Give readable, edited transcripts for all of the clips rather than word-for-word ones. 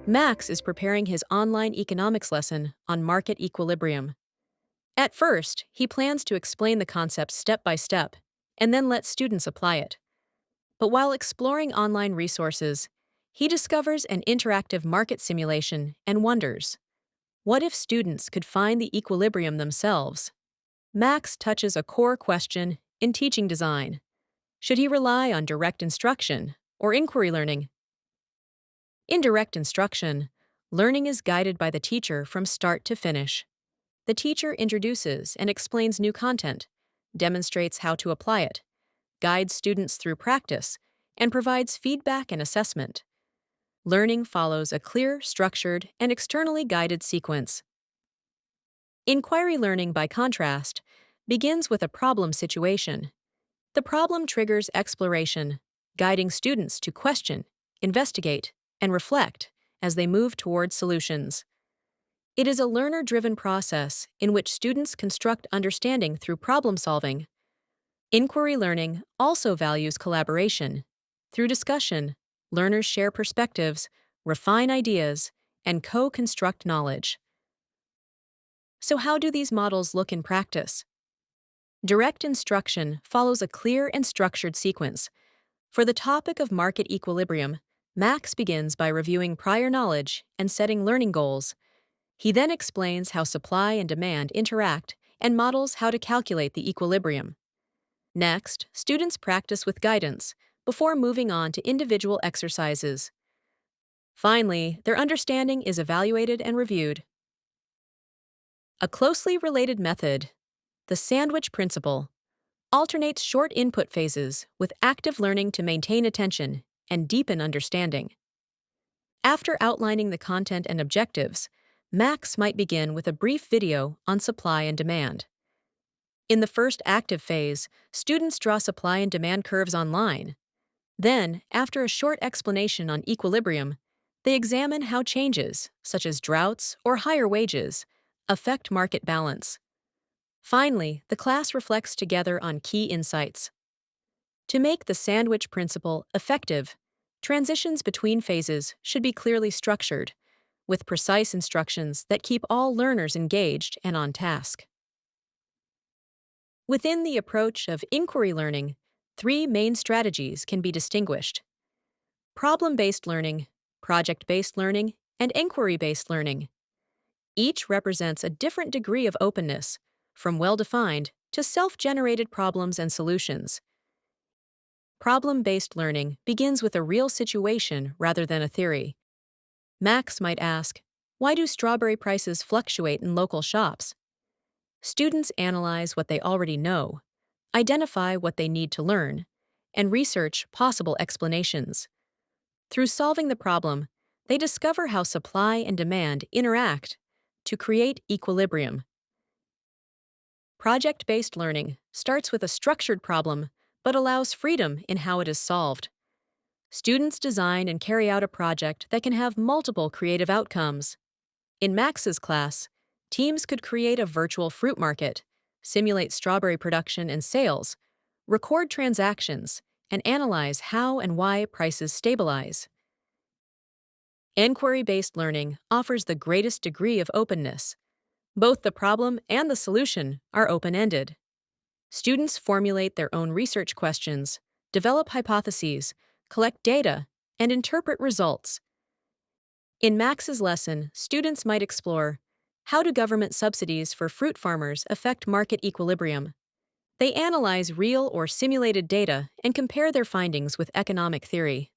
Max is preparing his online economics lesson on market equilibrium. At first, he plans to explain the concept step by step and then let students apply it. But while exploring online resources, he discovers an interactive market simulation and wonders, what if students could find the equilibrium themselves? Max touches a core question in teaching design. Should he rely on direct instruction or inquiry learning? In direct instruction, learning is guided by the teacher from start to finish. The teacher introduces and explains new content, demonstrates how to apply it, guides students through practice, and provides feedback and assessment. Learning follows a clear, structured, and externally guided sequence. Inquiry learning, by contrast, begins with a problem situation. The problem triggers exploration, guiding students to question, investigate, and reflect as they move toward solutions. It is a learner-driven process in which students construct understanding through problem solving. Inquiry learning also values collaboration. Through discussion, learners share perspectives, refine ideas, and co-construct knowledge. So how do these models look in practice? Direct instruction follows a clear and structured sequence. For the topic of market equilibrium, Max begins by reviewing prior knowledge and setting learning goals. He then explains how supply and demand interact and models how to calculate the equilibrium. Next, students practice with guidance before moving on to individual exercises. Finally, their understanding is evaluated and reviewed. A closely related method, the sandwich principle, alternates short input phases with active learning to maintain attention and deepen understanding. After outlining the content and objectives, Max might begin with a brief video on supply and demand. In the first active phase, students draw supply and demand curves online. Then, after a short explanation on equilibrium, they examine how changes, such as droughts or higher wages, affect market balance. Finally, the class reflects together on key insights. To make the sandwich principle effective, transitions between phases should be clearly structured, with precise instructions that keep all learners engaged and on task. Within the approach of inquiry learning, three main strategies can be distinguished: problem-based learning, project-based learning, and inquiry-based learning. Each represents a different degree of openness, from well-defined to self-generated problems and solutions. Problem-based learning begins with a real situation rather than a theory. Max might ask, why do strawberry prices fluctuate in local shops? Students analyze what they already know, identify what they need to learn, and research possible explanations. Through solving the problem, they discover how supply and demand interact to create equilibrium. Project-based learning starts with a structured problem but allows freedom in how it is solved. Students design and carry out a project that can have multiple creative outcomes. In Max's class, teams could create a virtual fruit market, simulate strawberry production and sales, record transactions, and analyze how and why prices stabilize. Inquiry-based learning offers the greatest degree of openness. Both the problem and the solution are open-ended. Students formulate their own research questions, develop hypotheses, collect data, and interpret results. In Max's lesson, students might explore, how do government subsidies for fruit farmers affect market equilibrium? They analyze real or simulated data and compare their findings with economic theory.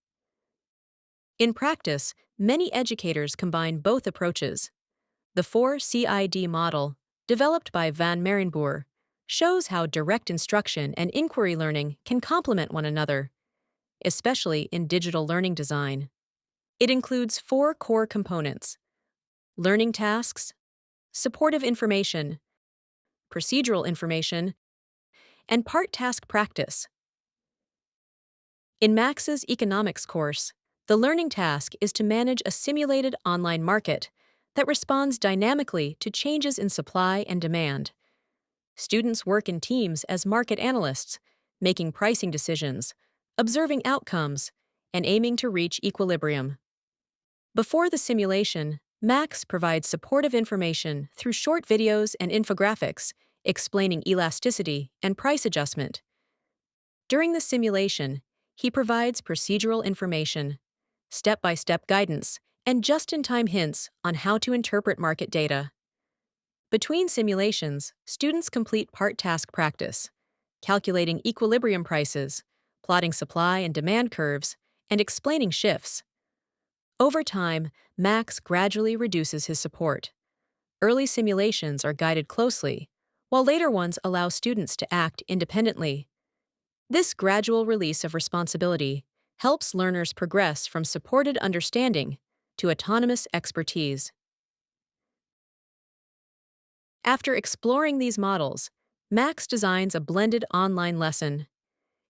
In practice, many educators combine both approaches. The 4CID model, developed by Van Marenboer, shows how direct instruction and inquiry learning can complement one another, especially in digital learning design. It includes 4 core components: learning tasks, supportive information, procedural information, and part-task practice. In Max's economics course, the learning task is to manage a simulated online market that responds dynamically to changes in supply and demand. Students work in teams as market analysts, making pricing decisions, observing outcomes, and aiming to reach equilibrium. Before the simulation, Max provides supportive information through short videos and infographics explaining elasticity and price adjustment. During the simulation, he provides procedural information, step-by-step guidance, and just-in-time hints on how to interpret market data. Between simulations, students complete part task practice, calculating equilibrium prices, plotting supply and demand curves, and explaining shifts. Over time, Max gradually reduces his support. Early simulations are guided closely, while later ones allow students to act independently. This gradual release of responsibility helps learners progress from supported understanding to autonomous expertise. After exploring these models, Max designs a blended online lesson.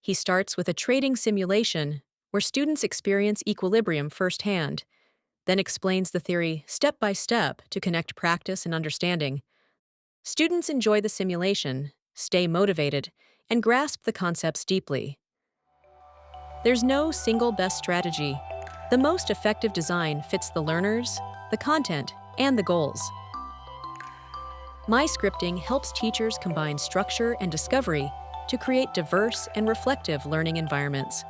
He starts with a trading simulation where students experience equilibrium firsthand, then explains the theory step by step to connect practice and understanding. Students enjoy the simulation, stay motivated, and grasp the concepts deeply. There's no single best strategy. The most effective design fits the learners, the content, and the goals. myScripting helps teachers combine structure and discovery to create diverse and reflective learning environments.